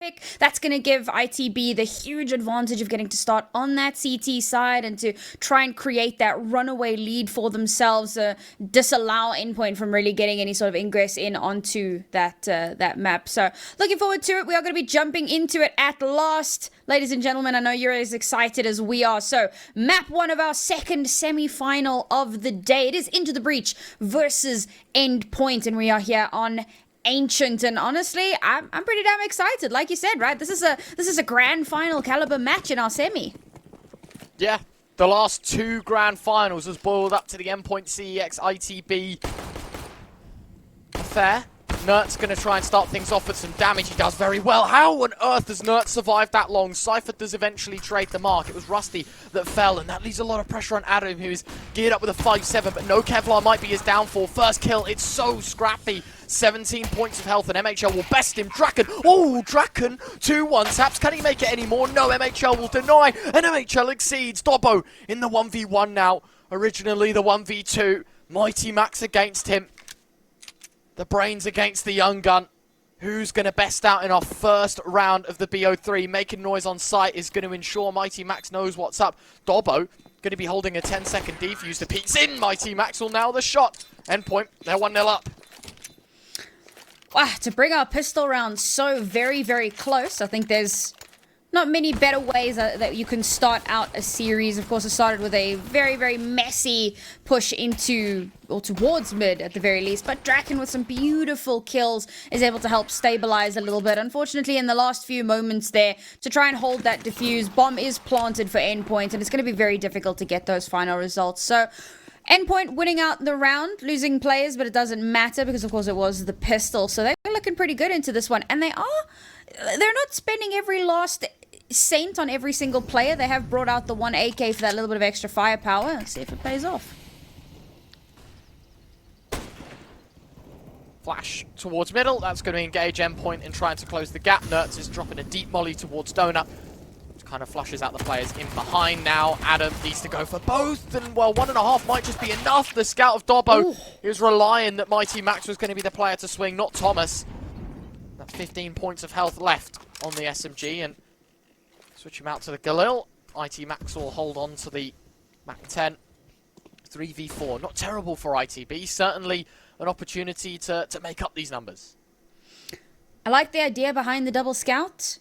quick. That's going to give ITB the huge advantage of getting to start on that CT side and to try and create that runaway lead for themselves, disallow Endpoint from really getting any sort of ingress in onto that map. So looking forward to it. We are going to be jumping into it at last. Ladies and gentlemen, I know you're as excited as we are. So map 1 of our second semi-final of the day. It is Into the Breach versus Endpoint, and we are here on Ancient, and honestly, I'm pretty damn excited. Like you said, right? This is a grand final caliber match in our semi. Yeah, the last 2 grand finals has boiled up to the Endpoint CEX ITB affair. Nert's going to try and start things off with some damage. He does very well. How on earth has Nert survived that long? Cypher does eventually trade the mark. It was Rusty that fell, and that leaves a lot of pressure on Adam, who is geared up with a 5-7, but no Kevlar might be his downfall. First kill, it's so scrappy. 17 points of health, and MHL will best him. Draken, oh, Draken, 2-1 taps. Can he make it anymore? No, MHL will deny, and MHL exceeds. Dobbo in the 1v1 now. Originally the 1v2. Mighty Max against him. The brains against the young gun. Who's going to best out in our first round of the BO3? Making noise on site is going to ensure Mighty Max knows what's up. Dobbo going to be holding a 10-second defuse. The peek's in. Mighty Max will nail the shot. Endpoint, they're 1-0 up. Wow, to bring our pistol round so very, very close, I think there's not many better ways that you can start out a series. Of course, it started with a very, very messy push into, or towards mid at the very least. But Draken, with some beautiful kills, is able to help stabilize a little bit. Unfortunately, in the last few moments there, to try and hold that defuse, bomb is planted for Endpoint, and it's going to be very difficult to get those final results. So Endpoint winning out the round, losing players, but it doesn't matter because, of course, it was the pistol. So they're looking pretty good into this one. And they're not spending every last cent on every single player. They have brought out the 1 AK for that little bit of extra firepower. Let's see if it pays off. Flash towards middle. That's going to engage Endpoint in trying to close the gap. Nertz is dropping a deep molly towards Donut. Kind of flushes out the players in behind now. Adam needs to go for both, and well, 1.5 might just be enough. The scout of Dobbo is relying that Mighty Max was going to be the player to swing, not Thomas. That's 15 points of health left on the SMG, and switch him out to the Galil. IT Max will hold on to the Mac 10. 3v4, not terrible for ITB. Certainly an opportunity to make up these numbers. I like the idea behind the double scout.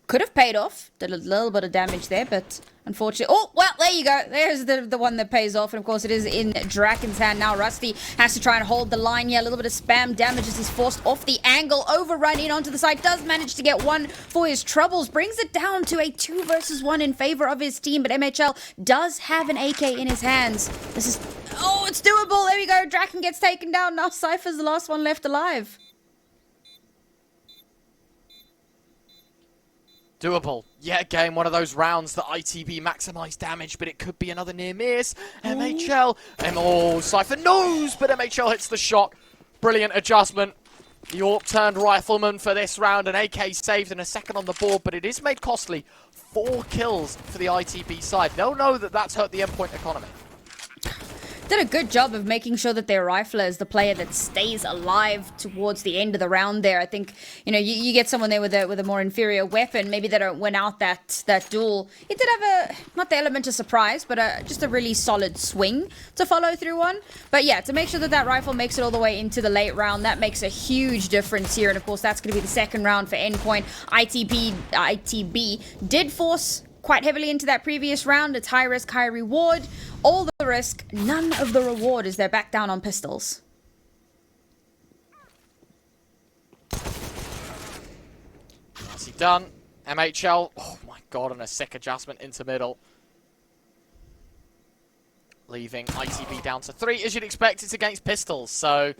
Could have paid off. Did a little bit of damage there, but unfortunately... Oh, well, there you go. There's the one that pays off. And, of course, it is in Draken's hand now. Rusty has to try and hold the line here. A little bit of spam damage as he's forced off the angle. Overrun in onto the side. Does manage to get one for his troubles. Brings it down to a 2 versus 1 in favor of his team. But MHL does have an AK in his hands. This is... Oh, it's doable. There we go. Draken gets taken down. Now Cypher's the last one left alive. Doable. Yet again, one of those rounds that ITB maximised damage, but it could be another near miss. MHL. Oh, Cypher knows, but MHL hits the shot. Brilliant adjustment. The AWP turned rifleman for this round. An AK saved and a second on the board, but it is made costly. 4 kills for the ITB side. They'll know that that's hurt the Endpoint economy. Did a good job of making sure that their rifler is the player that stays alive towards the end of the round there. I think, you know, you get someone there with a more inferior weapon, maybe they don't win out that duel. It did have not the element of surprise, but just a really solid swing to follow through on. But yeah, to make sure that rifle makes it all the way into the late round, that makes a huge difference here. And of course, that's going to be the second round for Endpoint. ITB did force quite heavily into that previous round. It's high risk, high reward. All the risk, none of the reward as they're back down on pistols. Nicely done. MHL, oh my god, and a sick adjustment into middle. Leaving ITB down to 3. As you'd expect, it's against pistols, so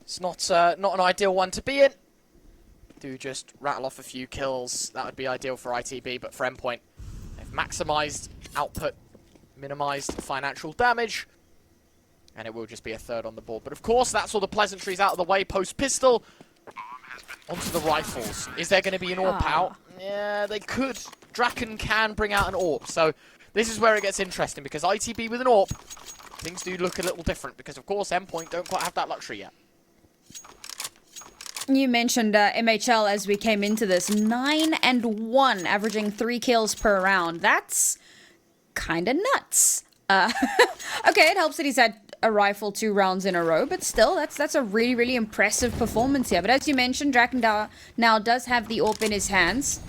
it's not an ideal one to be in. Do just rattle off a few kills. That would be ideal for ITB, but for Endpoint, they've maximised output, minimised financial damage, and it will just be a 3rd on the board. But of course, that's all the pleasantries out of the way post-pistol. Onto the rifles. Is there going to be an AWP out? Yeah, they could. Draken can bring out an AWP, so this is where it gets interesting, because ITB with an AWP, things do look a little different, because of course Endpoint don't quite have that luxury yet. You mentioned MHL as we came into this. 9-1, averaging 3 kills per round. That's kind of nuts. Okay, it helps that he's had a rifle 2 rounds in a row, but still, that's a really, really impressive performance here. But as you mentioned, Draken now does have the AWP in his hands,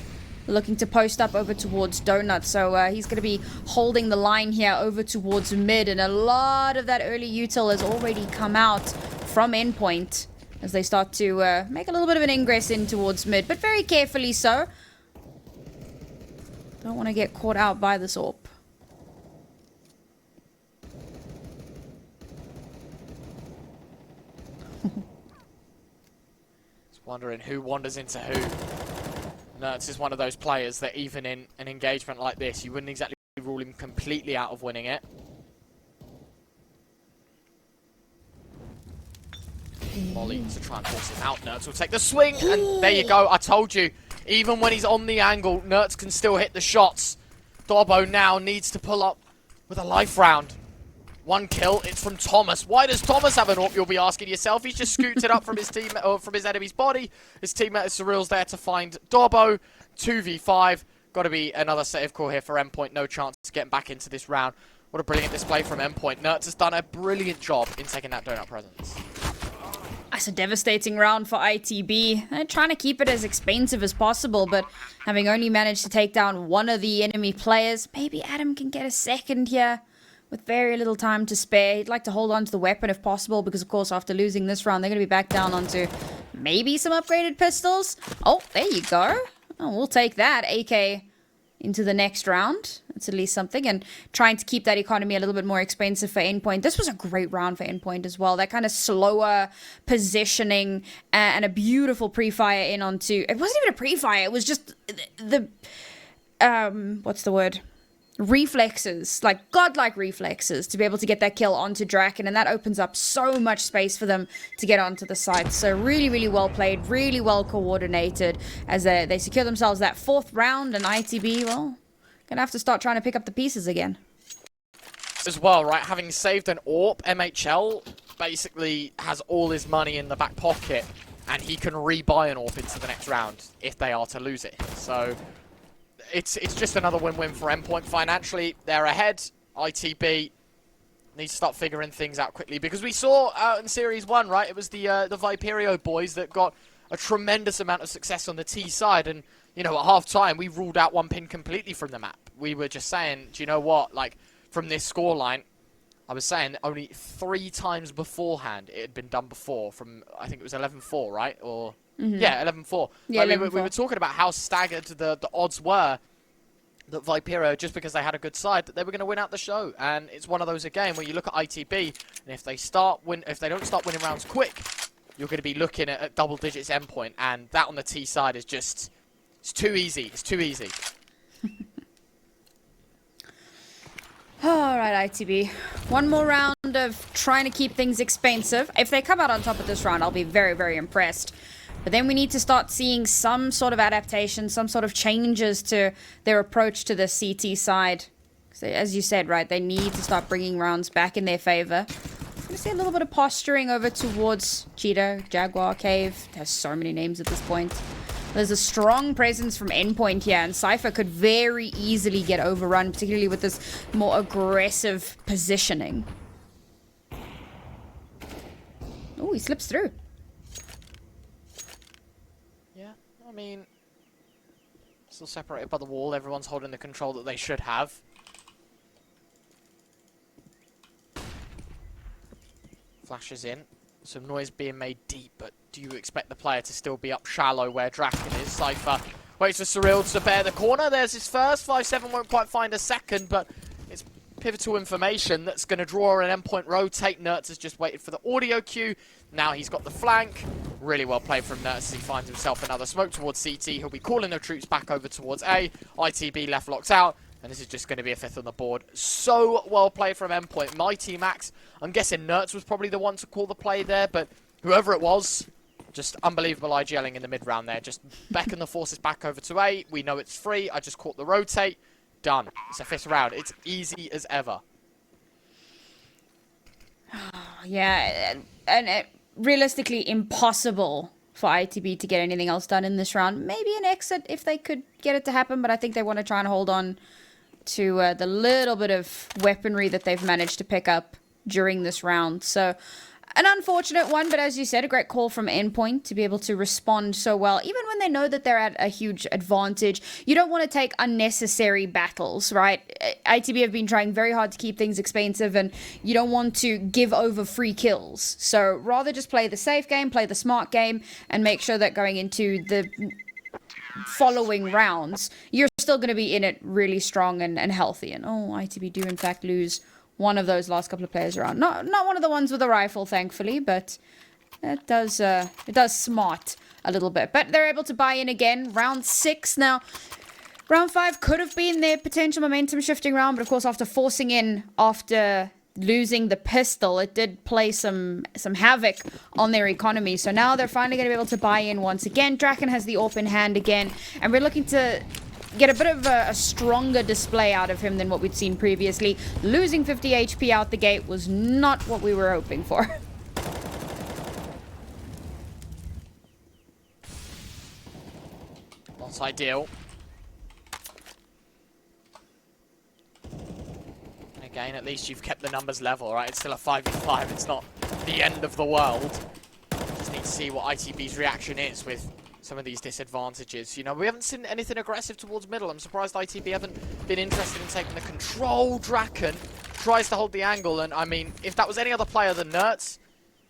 looking to post up over towards Donut. So he's going to be holding the line here over towards mid, and a lot of that early util has already come out from Endpoint as they start to make a little bit of an ingress in towards mid, but very carefully so. Don't want to get caught out by this AWP. Wondering who wanders into who. Nertz is one of those players that even in an engagement like this, you wouldn't exactly rule him completely out of winning it. Molly to try and force him out. Nertz will take the swing, and there you go. I told you, even when he's on the angle, Nertz can still hit the shots. Dorbo now needs to pull up with a life round. 1 kill, it's from Thomas. Why does Thomas have an AWP, you'll be asking yourself? He's just scooted up from his teammate, or from his enemy's body. His teammate Surreal's there to find Dorbo. 2v5. Got to be another save call here for Endpoint. No chance of getting back into this round. What a brilliant display from Endpoint. Nertz has done a brilliant job in taking that donut presence. That's a devastating round for ITB. They're trying to keep it as expensive as possible, but having only managed to take down one of the enemy players, maybe Adam can get a second here. With very little time to spare. He'd like to hold on to the weapon if possible, because of course after losing this round, they're going to be back down onto maybe some upgraded pistols. Oh, there you go. Oh, we'll take that. AK into the next round. That's at least something. And trying to keep that economy a little bit more expensive for Endpoint. This was a great round for Endpoint as well. That kind of slower positioning and a beautiful pre-fire in onto... It wasn't even a pre-fire. It was just the what's the word? Reflexes, like godlike reflexes, to be able to get that kill onto Draken, and that opens up so much space for them to get onto the site. So really, really well played, really well coordinated as they secure themselves that 4th round, and ITB, well, gonna have to start trying to pick up the pieces again. As well, right, having saved an AWP, MHL basically has all his money in the back pocket, and he can rebuy an AWP into the next round if they are to lose it. So it's just another win-win for Endpoint financially. They're ahead. ITB needs to start figuring things out quickly, because we saw out in Series 1, right, it was the Viperio boys that got a tremendous amount of success on the T side, and, you know, at half-time, we ruled out 1 pin completely from the map. We were just saying, do you know what, like, from this scoreline, I was saying that only 3 times beforehand it had been done before from, I think it was 11-4, right, or... Yeah, 11-4. Yeah, like we were talking about how staggered the odds were that Viperio, just because they had a good side, that they were going to win out the show. And it's one of those again where you look at ITB, and if they don't start winning rounds quick, you're going to be looking at double digits Endpoint, and that on the T side is just, it's too easy. It's too easy. Alright, ITB. 1 more round of trying to keep things expensive. If they come out on top of this round, I'll be very, very impressed. But then we need to start seeing some sort of adaptation, some sort of changes to their approach to the CT side. So, as you said, right, they need to start bringing rounds back in their favor. I'm going to see a little bit of posturing over towards Cheeto, Jaguar, Cave. There's so many names at this point. There's a strong presence from Endpoint here, and Cypher could very easily get overrun, particularly with this more aggressive positioning. Oh, he slips through. I mean, still separated by the wall. Everyone's holding the control that they should have. Flashes in. Some noise being made deep, but do you expect the player to still be up shallow where Draken is? Cypher waits for Surreal to bear the corner. There's his first. 5-7 won't quite find a second, but it's pivotal information that's going to draw an Endpoint rotate. Nertz has just waited for the audio cue. Now he's got the flank. Really well played from Nertz as he finds himself another smoke towards CT. He'll be calling the troops back over towards A. ITB left locks out. And this is just going to be a 5th on the board. So well played from Endpoint. Mighty Max. I'm guessing Nertz was probably the one to call the play there. But whoever it was, just unbelievable IGLing in the mid-round there. Just beckon the forces back over to A. We know it's free. I just caught the rotate. Done. It's a 5th round. It's easy as ever. Yeah, and realistically impossible for ITB to get anything else done in this round. Maybe an exit if they could get it to happen, but I think they want to try and hold on to the little bit of weaponry that they've managed to pick up during this round. So an unfortunate one, but as you said, a great call from Endpoint to be able to respond so well. Even when they know that they're at a huge advantage, you don't want to take unnecessary battles, right? ITB have been trying very hard to keep things expensive, and you don't want to give over free kills. So rather just play the safe game, play the smart game, and make sure that going into the following rounds, you're still going to be in it really strong and healthy. And oh, ITB do in fact lose one of those last couple of players around. Not one of the ones with a rifle, thankfully, but it does smart a little bit. But they're able to buy in again. Round 6 now. Round 5 could have been their potential momentum shifting round, but of course after forcing in after losing the pistol, it did play some havoc on their economy. So now they're finally going to be able to buy in once again. Draken has the AWP in hand again, and we're looking to get a bit of a stronger display out of him than what we'd seen previously. Losing 50 HP out the gate was not what we were hoping for. Not ideal. And again, at least you've kept the numbers level, right? It's still a 5v5. It's not the end of the world. Just need to see what ITB's reaction is with some of these disadvantages. You know, we haven't seen anything aggressive towards middle. I'm surprised ITB haven't been interested in taking the control. Draken tries to hold the angle, and I mean, if that was any other player than Nerds,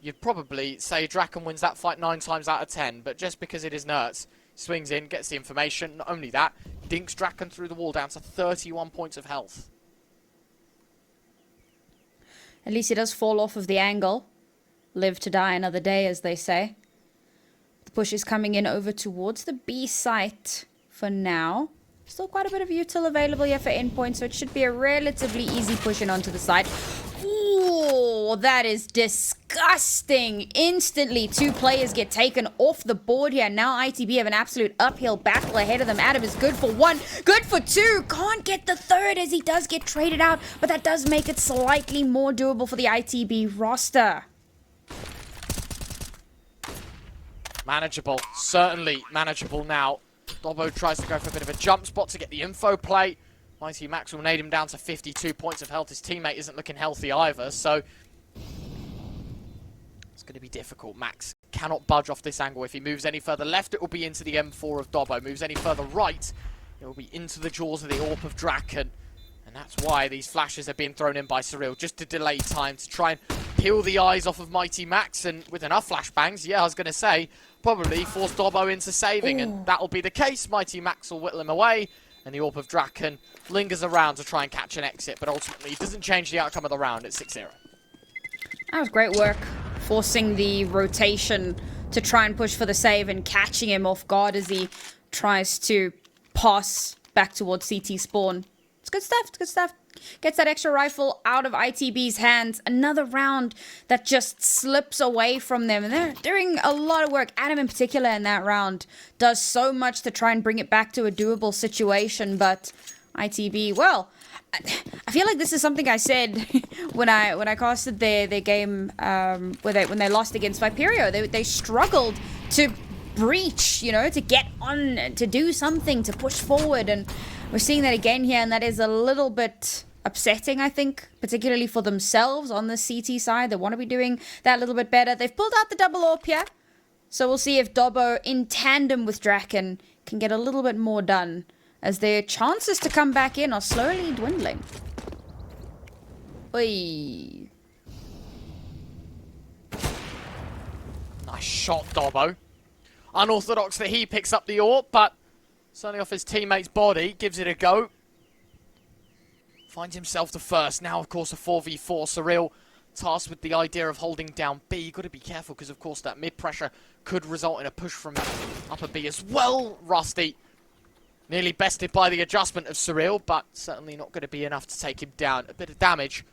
you'd probably say Draken wins that fight 9 times out of 10, but just because it is Nerds, swings in, gets the information. Not only that, dinks Draken through the wall down to 31 points of health. At least he does fall off of the angle. Live to die another day, as they say. The push is coming in over towards the B site for now. Still quite a bit of util available here for Endpoint, so it should be a relatively easy push in onto the site. Ooh, that is disgusting. Instantly, 2 players get taken off the board here. Now ITB have an absolute uphill battle ahead of them. Adam is good for 1, good for 2. Can't get the 3rd as he does get traded out, but that does make it slightly more doable for the ITB roster. Manageable. Certainly manageable now. Dobbo tries to go for a bit of a jump spot to get the info play. Mighty Max will nade him down to 52 points of health. His teammate isn't looking healthy either, so it's going to be difficult. Max cannot budge off this angle. If he moves any further left, it will be into the M4 of Dobbo. Moves any further right, it will be into the jaws of the AWP of Draken. And that's why these flashes are being thrown in by Surreal, just to delay time, to try and peel the eyes off of Mighty Max. And with enough flashbangs, yeah, I was going to say, probably force Dobbo into saving. Ooh. And that'll be the case. Mighty Max will whittle him away. And the AWP of Draken lingers around to try and catch an exit. But ultimately, it doesn't change the outcome of the round. It's 6-0. That was great work. Forcing the rotation to try and push for the save and catching him off guard as he tries to pass back towards CT spawn. It's good stuff. It's good stuff. Gets that extra rifle out of ITB's hands. Another round that just slips away from them. And they're doing a lot of work. Adam in particular in that round does so much to try and bring it back to a doable situation. But ITB, well, I feel like this is something I said when I casted their game when they lost against Viperio. They struggled to breach, you know, to get on, to do something, to push forward. And we're seeing that again here, and that is a little bit upsetting, I think, particularly for themselves on the CT side. They want to be doing that a little bit better. They've pulled out the double AWP here, so we'll see if Dobbo, in tandem with Draken, can get a little bit more done, as their chances to come back in are slowly dwindling. Oy. Nice shot, Dobbo. Unorthodox that he picks up the AWP, but certainly off his teammate's body, gives it a go. Finds himself the first. Now, of course, a 4v4. Surreal tasked with the idea of holding down B. You've got to be careful because, of course, that mid-pressure could result in a push from upper B as well. Rusty nearly bested by the adjustment of Surreal, but certainly not going to be enough to take him down. A bit of damage.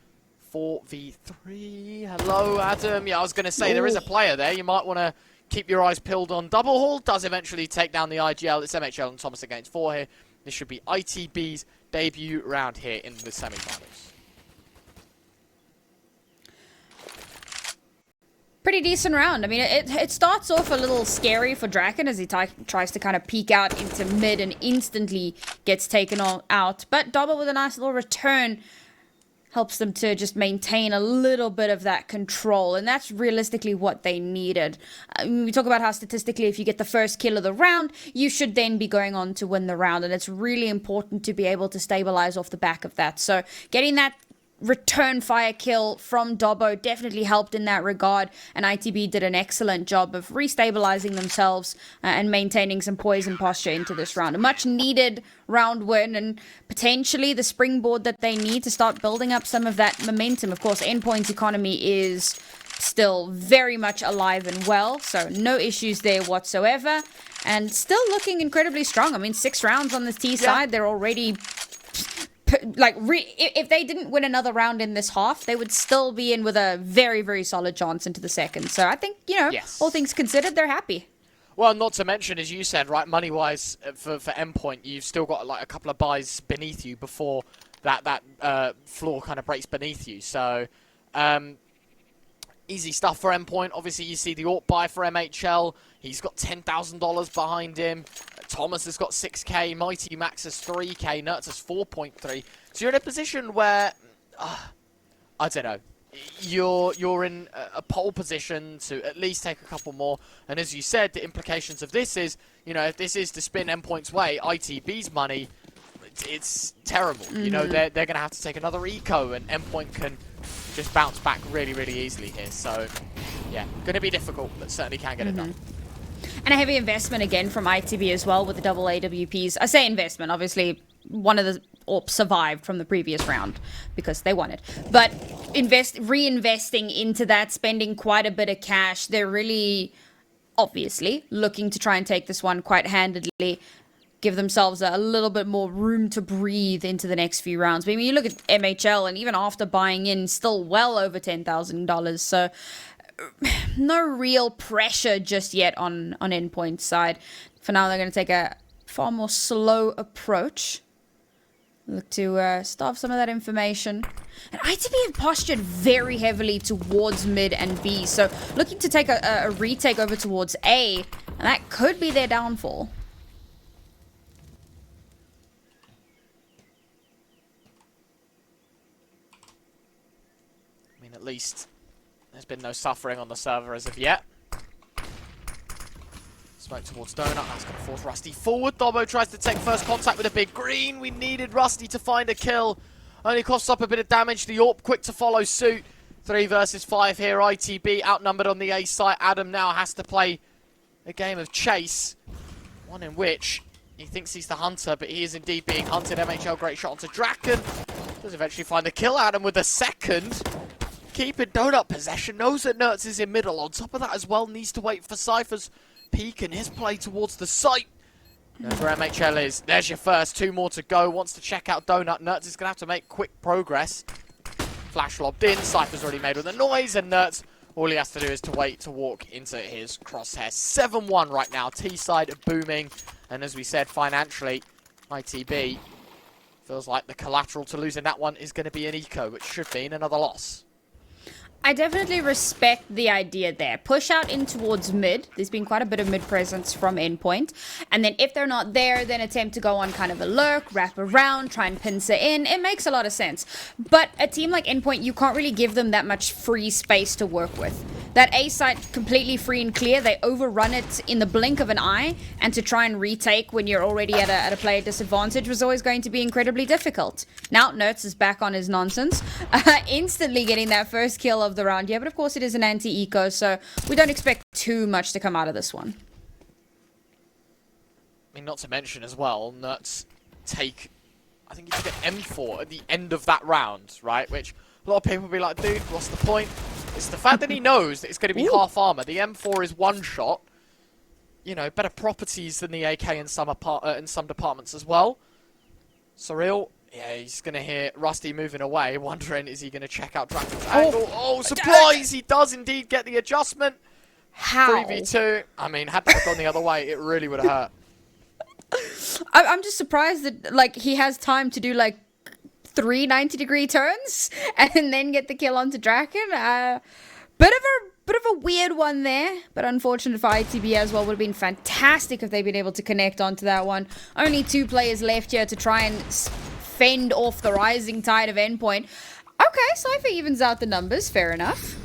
4v3. Hello, Adam. Yeah, I was going to say, there is a player there. You might want to keep your eyes peeled on. Double Hall does eventually take down the IGL. It's MHL and Thomas against 4 here. This should be ITB's debut round here in the semi-finals. pretty decent round. I mean, it starts off a little scary for Draken as he tries to kind of peek out into mid and instantly gets taken out. But Dobbo with a nice little return helps them to just maintain a little bit of that control, and that's realistically what they needed. We talk about how statistically if you get the first kill of the round, you should then be going on to win the round, and it's really important to be able to stabilize off the back of that. So getting that return fire kill from Dobbo definitely helped in that regard, and ITB did an excellent job of restabilizing themselves and maintaining some poise and posture into this round. A much needed round win and potentially the springboard that they need to start building up some of that momentum. Of course, Endpoint's economy is still very much alive and well, so no issues there whatsoever, and still looking incredibly strong. I mean, 6 rounds on the T side, they're already like, if they didn't win another round in this half, they would still be in with a very, very solid chance into the second. So I think, you know, all things considered, they're happy. Well, not to mention, as you said, right, money-wise, for Endpoint, you've still got, like, a couple of buys beneath you before that floor kind of breaks beneath you. So, easy stuff for Endpoint. Obviously, you see the AWP buy for MHL. He's got $10,000 behind him. Thomas has got 6k, Mighty Max has 3k, Nertz has 4.3. So you're in a position where, I don't know, you're in a pole position to at least take a couple more. And as you said, the implications of this is, you know, if this is to spin Endpoint's way, ITB's money, it's terrible. You know, they're going to have to take another eco, and Endpoint can just bounce back really, really easily here. So, yeah, going to be difficult, but certainly can get it done. And a heavy investment again from ITB as well with the double AWPs. I say investment, obviously one of the AWPs survived from the previous round because they won it. But reinvesting into that, spending quite a bit of cash. They're really, obviously, looking to try and take this one quite handedly. Give themselves a little bit more room to breathe into the next few rounds. I mean, you look at MHL, and even after buying in, still well over $10,000. So no real pressure just yet on Endpoint's side. For now, they're going to take a far more slow approach. Look to starve some of that information. And ITB have postured very heavily towards mid and B. So looking to take a retake over towards A. And that could be their downfall. I mean, at least there's been no suffering on the server as of yet. Smoke towards Donut. That's going to force Rusty forward. Dobbo tries to take first contact with a big green. We needed Rusty to find a kill. Only costs up a bit of damage. The AWP quick to follow suit. 3 versus 5 here. ITB outnumbered on the A site. Adam now has to play a game of chase. One in which he thinks he's the hunter, but he is indeed being hunted. MHL great shot onto Draken. Does eventually find the kill. Adam with a second. Keeping Donut possession, knows that Nertz is in middle. On top of that as well, needs to wait for Cypher's peek and his play towards the site. Knows where MHL is. There's your first, 2 more to go. Wants to check out Donut. Nertz is going to have to make quick progress. Flash lobbed in, Cypher's already made all the noise, and Nertz, all he has to do is to wait to walk into his crosshair. 7-1 right now, T-side booming, and as we said, financially, ITB feels like the collateral to losing that one is going to be an eco, which should mean another loss. I definitely respect the idea there. Push out in towards mid. There's been quite a bit of mid presence from Endpoint. And then if they're not there, then attempt to go on kind of a lurk, wrap around, try and pincer in. It makes a lot of sense. But a team like Endpoint, you can't really give them that much free space to work with. That A site completely free and clear. They overrun it in the blink of an eye. And to try and retake when you're already at a player disadvantage was always going to be incredibly difficult. Now Nertz is back on his nonsense. Instantly getting that first kill of the round. Yeah, but of course it is an anti-eco, so we don't expect too much to come out of this one. I mean, not to mention as well, Nertz take, I think he took an M4 at the end of that round, right? Which a lot of people will be like, dude, what's the point? It's the fact that he knows that it's going to be half armor. The M4 is one shot. You know, better properties than the AK in some departments as well. Surreal. Yeah, he's going to hear Rusty moving away, wondering, is he going to check out Draken's angle? Oh, surprise! He does indeed get the adjustment. How? 3v2. I mean, had that gone the other way, it really would have hurt. I'm just surprised that, like, he has time to do, like, 3 90-degree turns and then get the kill onto Draken. Bit bit of a weird one there, but unfortunate for ITB as well. Would have been fantastic if they'd been able to connect onto that one. Only 2 players left here to try and fend off the rising tide of Endpoint. Okay, Cypher evens out the numbers, fair enough.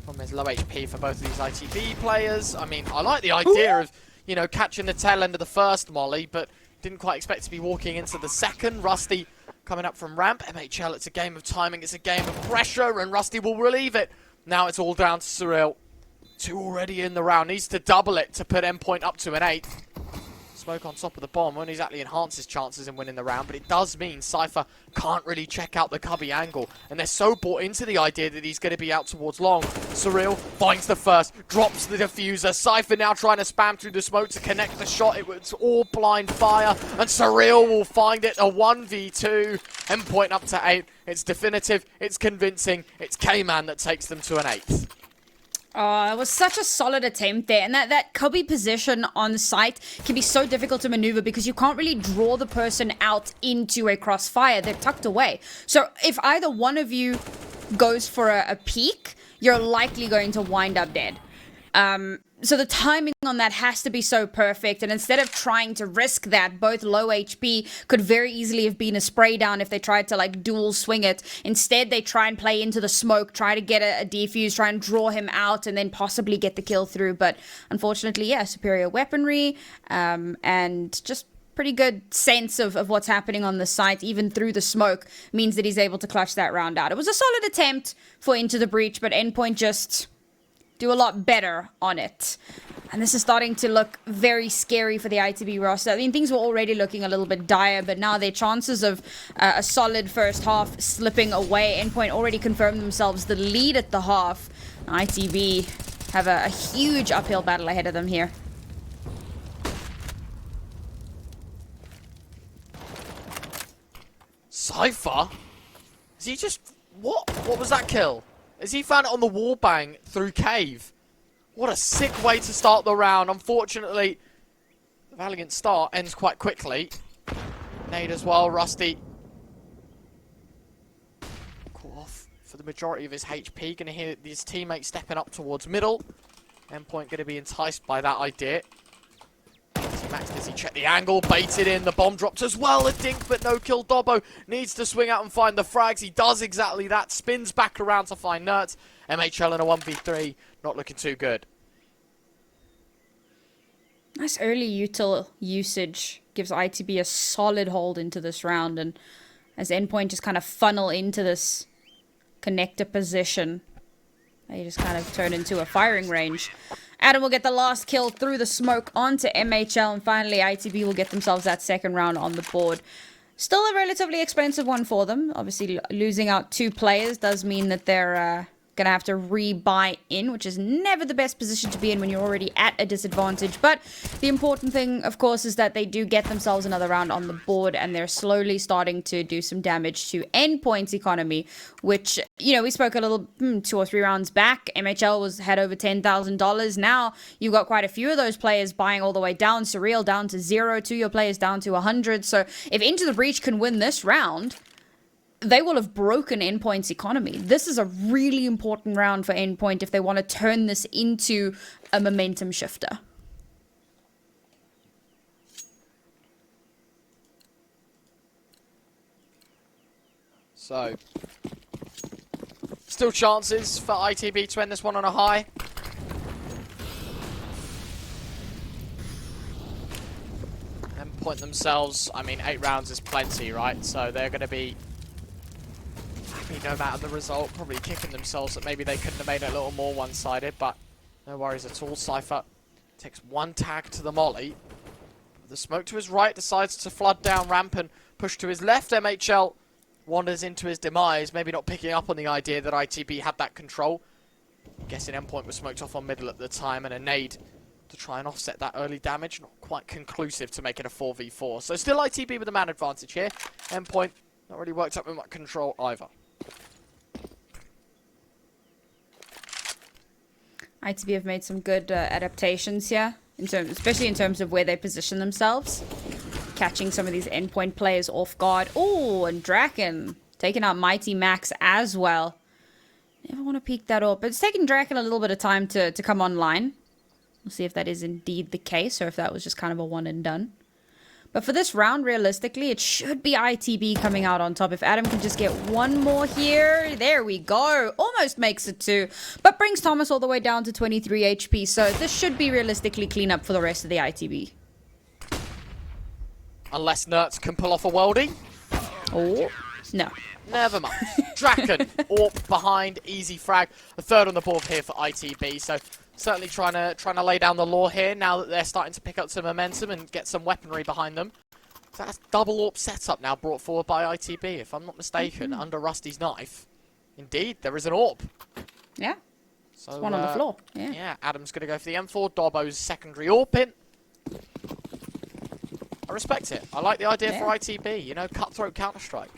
Problem is low HP for both of these ITB players. I mean, I like the idea of, you know, catching the tail end of the first molly, but didn't quite expect to be walking into the second. Rusty coming up from ramp. MHL, it's a game of timing, it's a game of pressure, and Rusty will relieve it. Now it's all down to Surreal. 2 already in the round. Needs to double it to put Endpoint up to an 8. Smoke on top of the bomb won't exactly enhance his chances in winning the round, but it does mean Cypher can't really check out the cubby angle, and they're so bought into the idea that he's going to be out towards long. Surreal finds the first, drops the diffuser. Cypher now trying to spam through the smoke to connect the shot. It was all blind fire, and Surreal will find it. A 1v2. Endpoint up to 8. It's definitive, it's convincing. It's K-Man that takes them to an 8th. Oh, it was such a solid attempt there. And that cubby position on site can be so difficult to maneuver because you can't really draw the person out into a crossfire. They're tucked away. So if either one of you goes for a peek, you're likely going to wind up dead. So the timing on that has to be so perfect, and instead of trying to risk that, both low HP could very easily have been a spray down if they tried to like dual swing it. Instead, they try and play into the smoke, try to get a defuse, try and draw him out, and then possibly get the kill through. But unfortunately, yeah, superior weaponry, and just pretty good sense of what's happening on the site, even through the smoke, means that he's able to clutch that round out. It was a solid attempt for Into the Breach, but Endpoint just do a lot better on it. And this is starting to look very scary for the ITB roster. I mean, things were already looking a little bit dire, but now their chances of a solid first half slipping away. Endpoint already confirmed themselves the lead at the half. ITB have a huge uphill battle ahead of them here. Cypher? Is he just... What? What was that kill? As he found it on the wall bang through cave. What a sick way to start the round. Unfortunately, the valiant start ends quite quickly. Nade as well, Rusty. Caught off for the majority of his HP. Gonna hear his teammates stepping up towards middle. Endpoint gonna be enticed by that idea. Max, does he check the angle? Baited in. The bomb dropped as well. A dink, but no kill. Dobbo needs to swing out and find the frags. He does exactly that. Spins back around to find Nerds. MHL in a 1v3. Not looking too good. Nice early util usage. Gives ITB a solid hold into this round. And as Endpoint just kind of funnel into this connector position, they just kind of turn into a firing range. Adam will get the last kill through the smoke onto MHL, and finally ITB will get themselves that second round on the board. Still a relatively expensive one for them. Obviously, losing out 2 players does mean that they're going to have to re-buy in, which is never the best position to be in when you're already at a disadvantage. But the important thing, of course, is that they do get themselves another round on the board, and they're slowly starting to do some damage to Endpoint's economy, which, you know, we spoke a little 2 or 3 rounds back. MHL had over $10,000. Now you've got quite a few of those players buying all the way down. Surreal down to 0, 2 of your players down to 100. So if Into the Breach can win this round, they will have broken Endpoint's economy. This is a really important round for Endpoint if they want to turn this into a momentum shifter. So, still chances for ITB to end this one on a high. Endpoint themselves, I mean, 8 rounds is plenty, right? So they're going to be no matter the result, probably kicking themselves that maybe they couldn't have made it a little more one-sided, but no worries at all. Cypher takes 1 tag to the molly. The smoke to his right decides to flood down ramp and push to his left. MHL wanders into his demise, maybe not picking up on the idea that ITB had that control. I'm guessing Endpoint was smoked off on middle at the time, and a nade to try and offset that early damage. Not quite conclusive to make it a 4v4. So still ITB with a man advantage here. Endpoint not really worked up with much control either. ITB have made some good adaptations here, especially in terms of where they position themselves. Catching some of these Endpoint players off guard. Oh, and Draken Taking out Mighty Max as well. Never want to peek that up. But it's taking Draken a little bit of time to come online. We'll see if that is indeed the case, or if that was just kind of a one and done. But for this round, realistically, it should be ITB coming out on top. If Adam can just get one more here. There we go. Almost makes it 2. But brings Thomas all the way down to 23 HP. So this should be realistically clean up for the rest of the ITB. Unless Nerds can pull off a worldie. Oh, no. Never mind. Draken, AWP behind, easy frag. A third on the board here for ITB. So certainly trying to lay down the law here now that they're starting to pick up some momentum and get some weaponry behind them. So that's double AWP setup now brought forward by ITB, if I'm not mistaken, under Rusty's knife. Indeed, there is an AWP. Yeah. So, there's one on the floor. Yeah. Yeah, Adam's going to go for the M4. Dobbo's secondary AWP in. I respect it. I like the idea for ITB, you know, cutthroat Counter-Strike.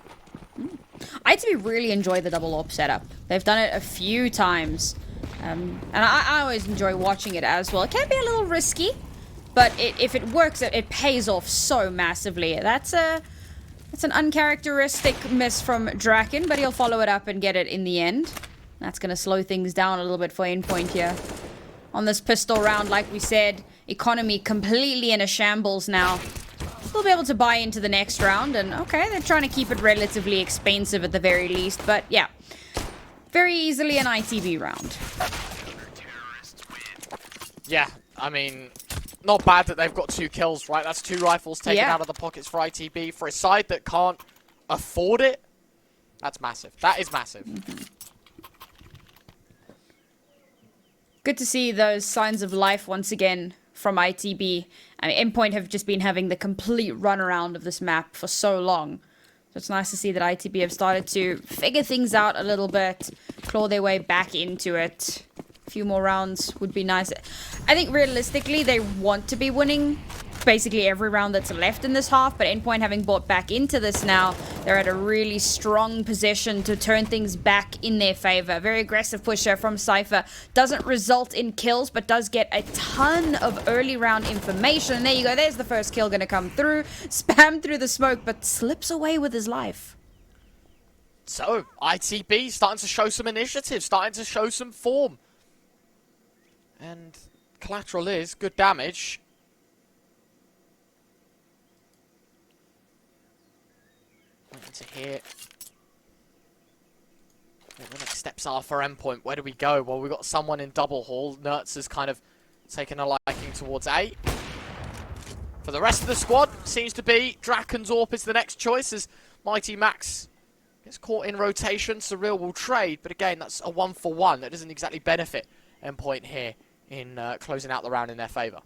ITB really enjoy the double AWP setup. They've done it a few times. And I always enjoy watching it as well. It can be a little risky, but if it works, it pays off so massively. That's an uncharacteristic miss from Draken, but he'll follow it up and get it in the end. That's going to slow things down a little bit for Endpoint here. On this pistol round, like we said, economy completely in a shambles now. We'll be able to buy into the next round, and okay, they're trying to keep it relatively expensive at the very least, but yeah. Very easily an ITB round. Yeah, I mean, not bad that they've got 2 kills, right? That's 2 rifles taken out of the pockets for ITB. For a side that can't afford it, that's massive. That is massive. Good to see those signs of life once again from ITB. I mean, Endpoint have just been having the complete runaround of this map for so long. So it's nice to see that ITB have started to figure things out a little bit, claw their way back into it. A few more rounds would be nice. I think realistically they want to be winning basically every round that's left in this half, but Endpoint having bought back into this now, they're at a really strong position to turn things back in their favor. Very aggressive pusher from Cypher. Doesn't result in kills, but does get a ton of early round information. And there you go, there's the first kill gonna come through. Spam through the smoke, but slips away with his life. So, ITB starting to show some initiative, starting to show some form. And collateral is good damage. To hit. What the next steps are for Endpoint? Where do we go? Well, we've got someone in double haul. Nertz has kind of taken a liking towards A. For the rest of the squad, seems to be Draken's AWP is the next choice as Mighty Max gets caught in rotation. Surreal will trade, but again, that's a 1-for-1. That doesn't exactly benefit Endpoint here in closing out the round in their favour.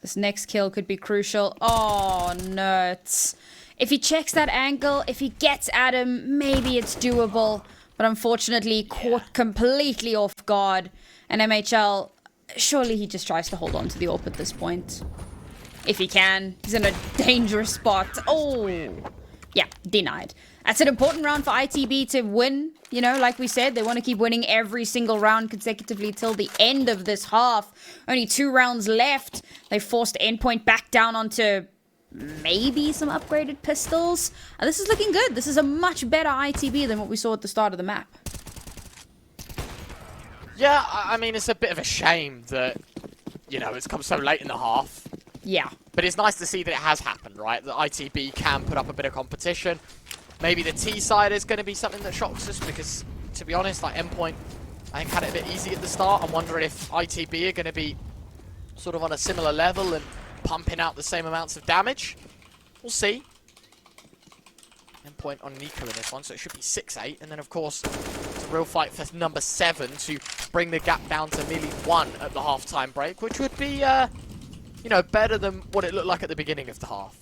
This next kill could be crucial. Oh, nuts. If he checks that angle, if he gets Adam, maybe it's doable. But unfortunately, caught completely off guard. And MHL, surely he just tries to hold on to the AWP at this point. If he can. He's in a dangerous spot. Oh, yeah, denied. That's an important round for ITB to win. You know, like we said, they want to keep winning every single round consecutively till the end of this half. Only 2 rounds left. They forced Endpoint back down onto maybe some upgraded pistols. This is looking good. This is a much better ITB than what we saw at the start of the map. Yeah, I mean, it's a bit of a shame that, you know, it's come so late in the half. Yeah. But it's nice to see that it has happened, right? That ITB can put up a bit of competition. Maybe the T side is going to be something that shocks us because, to be honest, like Endpoint, I think had it a bit easy at the start. I'm wondering if ITB are going to be sort of on a similar level and pumping out the same amounts of damage. We'll see. Endpoint on Nico in this one, so it should be 6-8. And then, of course, it's a real fight for number 7 to bring the gap down to merely 1 at the half-time break, which would be, you know, better than what it looked like at the beginning of the half.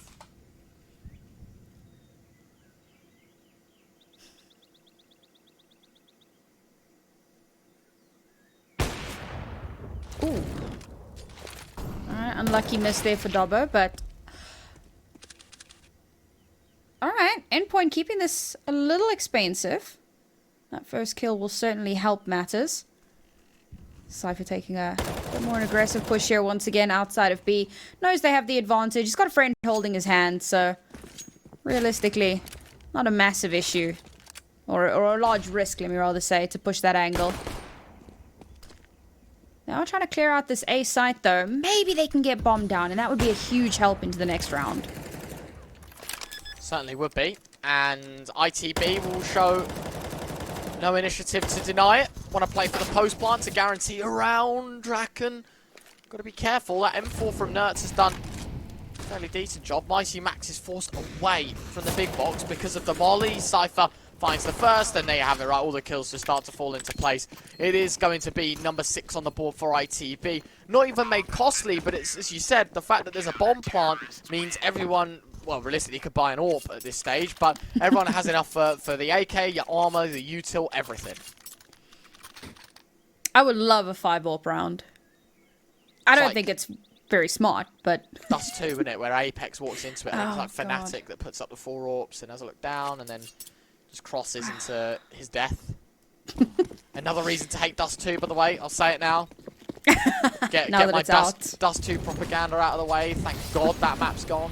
Ooh. Alright, unlucky miss there for Dobbo, but... Alright, Endpoint keeping this a little expensive. That first kill will certainly help matters. Cypher taking a bit more an aggressive push here once again outside of B. Knows they have the advantage. He's got a friend holding his hand, so realistically, not a massive issue. Or a large risk, let me rather say, to push that angle. Now I'm trying to clear out this A site though. Maybe they can get bombed down, and that would be a huge help into the next round. Certainly would be. And ITB will show no initiative to deny it. Want to play for the post plant to guarantee around Draken. Got to be careful. That M4 from Nertz has done a fairly decent job. Mighty Max is forced away from the big box because of the molly. Cypher finds the first, and there you have it, right? All the kills just start to fall into place. It is going to be number 6 on the board for ITB. Not even made costly, but it's, as you said, the fact that there's a bomb plant means everyone, well, realistically, could buy an AWP at this stage, but everyone has enough for the AK, your armor, the util, everything. I would love a 5 AWP round. I don't think it's very smart, but... Dust 2, isn't it? Where Apex walks into it, and it's like God. Fnatic that puts up the 4 AWPs and has a look down, and then just crosses into his death. Another reason to hate Dust 2, by the way. I'll say it now. Get my Dust 2 propaganda out of the way. Thank God that map's gone.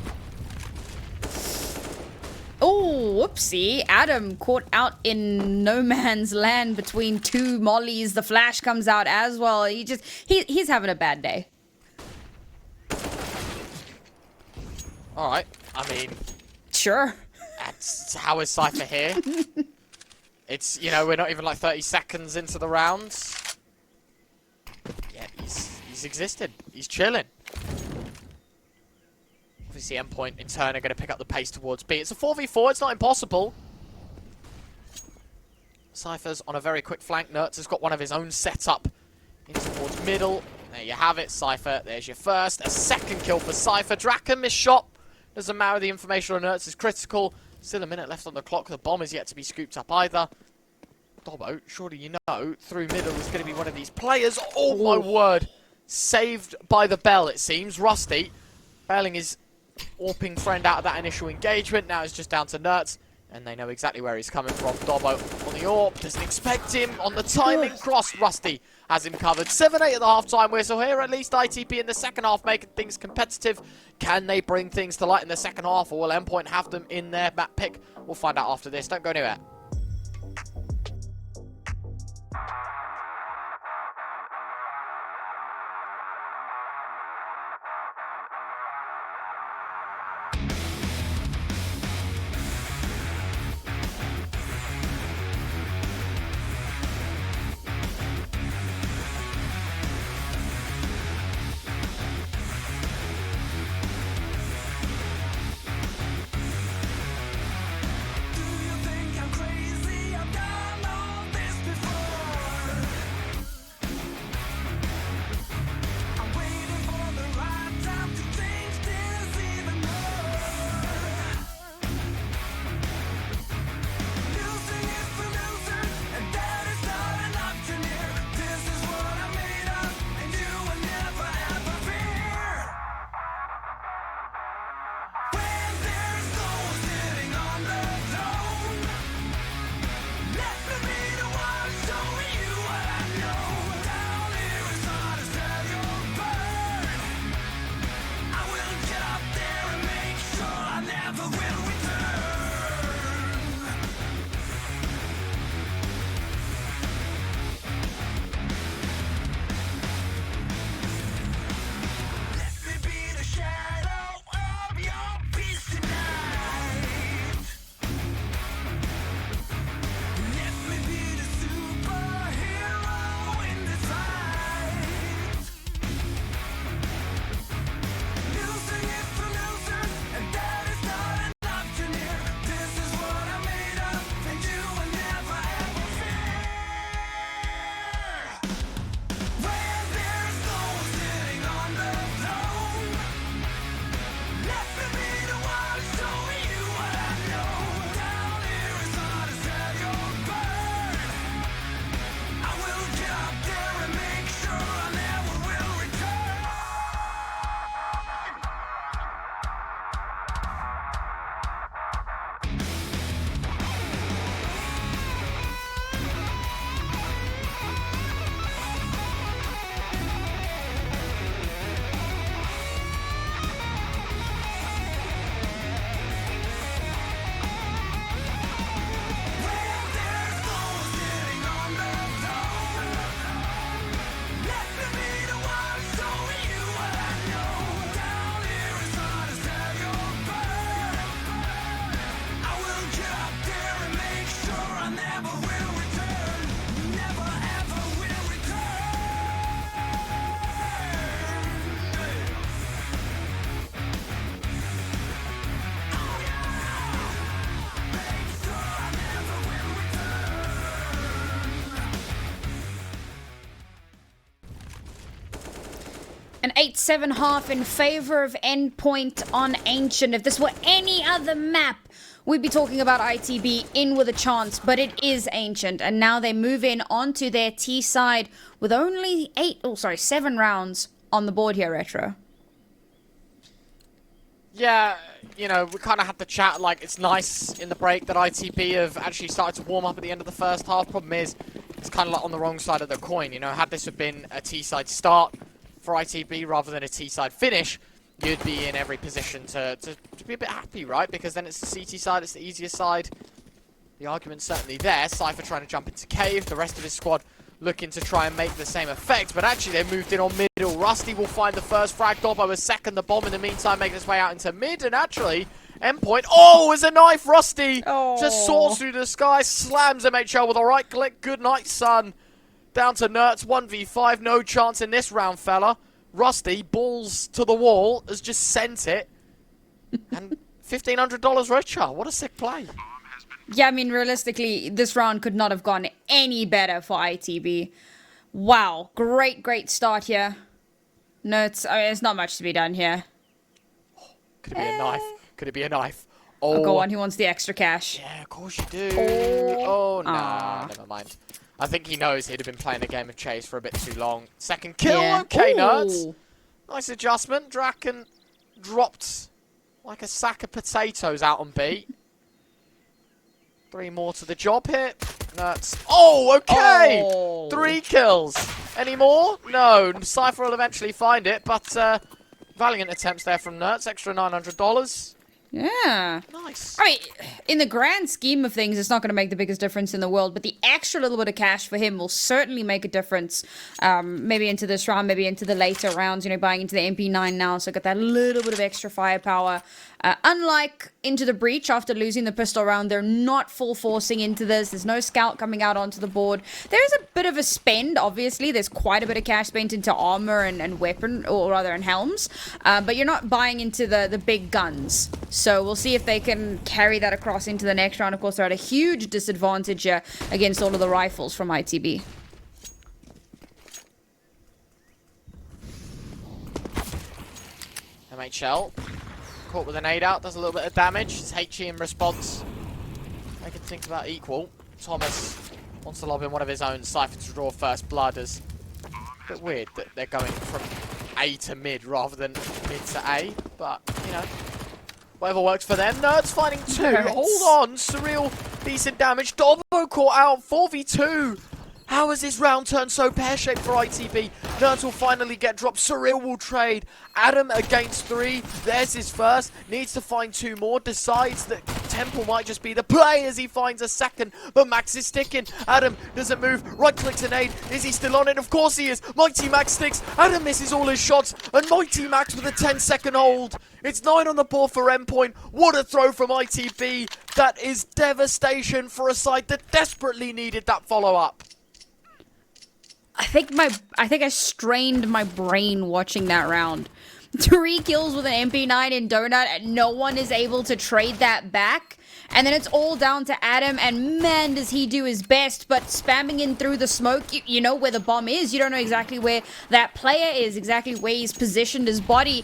Oh, whoopsie. Adam caught out in no man's land between 2 mollies. The flash comes out as well. He's having a bad day. Alright. I mean... Sure. That's how is Cypher here? It's, you know, we're not even like 30 seconds into the rounds. Yeah, he's existed. He's chilling. Obviously, Endpoint in turn are going to pick up the pace towards B. It's a 4v4. It's not impossible. Cypher's on a very quick flank. Nertz has got one of his own set up in towards middle. There you have it, Cypher. There's your first. A second kill for Cypher. Draken missed shot. Doesn't matter. The information on Nertz is critical. Still a minute left on the clock. The bomb is yet to be scooped up either. Dobbo, surely you know, through middle is going to be one of these players. Oh, my word. Saved by the bell, it seems. Rusty bailing his AWPing friend out of that initial engagement. Now it's just down to Nertz, and they know exactly where he's coming from. Dobbo on the AWP. Doesn't expect him on the timing cross. Rusty has him covered. 7-8 at the half-time whistle here. At least ITB in the second half making things competitive. Can they bring things to light in the second half, or will Endpoint have them in their map pick? We'll find out after this. Don't go anywhere. Do you think I'm crazy? An 8-7 half in favor of Endpoint on Ancient. If this were any other map, we'd be talking about ITB in with a chance, but it is Ancient. And now they move in onto their T side with only 7 rounds on the board here, Retro. Yeah, you know, we kind of had the chat, like, it's nice in the break that ITB have actually started to warm up at the end of the first half. Problem is, it's kind of like on the wrong side of the coin, you know. Had this have been a T-side start for ITB rather than a T-side finish, you'd be in every position to be a bit happy, right? Because then it's the CT side, it's the easier side. The argument's certainly there. Cypher trying to jump into Cave, the rest of his squad looking to try and make the same effect, but actually they moved in on middle. Rusty will find the first frag. Dobbo will second the bomb in the meantime, making his way out into mid, and actually, Endpoint, oh, as a knife, Rusty just soars through the sky, slams MHL with a right click. Good night, son. Down to Nerds, 1v5, no chance in this round, fella. Rusty, balls to the wall, has just sent it, and $1,500 richer. What a sick play. Yeah, I mean, realistically, this round could not have gone any better for ITB. Wow, great start here. Nerds, I mean, there's not much to be done here. Could it be a knife? Could it be a knife? Oh, go on, who wants the extra cash? Yeah, of course you do. Oh, nah, never mind. I think he knows he'd have been playing a game of chase for a bit too long. Second kill, okay, Nerds. Nice adjustment. Draken dropped like a sack of potatoes out on B. 3 more to the job here. Nerds. Oh, okay! 3 kills. Any more? No. Cypher will eventually find it, but valiant attempts there from Nerds. Extra $900. Yeah. Nice. I mean, in the grand scheme of things, it's not going to make the biggest difference in the world, but the extra little bit of cash for him will certainly make a difference. Maybe into this round, maybe into the later rounds, you know, buying into the MP9 now, so got that little bit of extra firepower. Unlike Into the Breach, after losing the pistol round, they're not full forcing into this. There's no scout coming out onto the board. There is a bit of a spend, obviously. There's quite a bit of cash spent into armor and weapon, or rather in helms. But you're not buying into the big guns. So we'll see if they can carry that across into the next round. Of course, they're at a huge disadvantage against all of the rifles from ITB. MHL. Caught with an 8 out, does a little bit of damage. It's HE in response. I can think about equal. Thomas wants to lob in one of his own. Cypher to draw first blood. Is a bit weird that they're going from A to mid rather than mid to A. But, you know, whatever works for them. Nerds finding 2. Hold on. Surreal, decent damage. Dobbo caught out. 4v2. How has this round turned so pear-shaped for ITB? Nerds will finally get dropped. Surreal will trade. Adam against 3. There's his first. Needs to find 2 more. Decides that Temple might just be the play as he finds a second. But Max is sticking. Adam doesn't move. Right-clicks an aid. Is he still on it? Of course he is. Mighty Max sticks. Adam misses all his shots. And Mighty Max with a 10-second hold. It's 9 on the board for Endpoint. What a throw from ITB. That is devastation for a side that desperately needed that follow-up. I think I strained my brain watching that round. 3 kills with an MP9 in Donut, and no one is able to trade that back. And then it's all down to Adam, and man, does he do his best, but spamming in through the smoke, you know where the bomb is. You don't know exactly where that player is, exactly where he's positioned his body.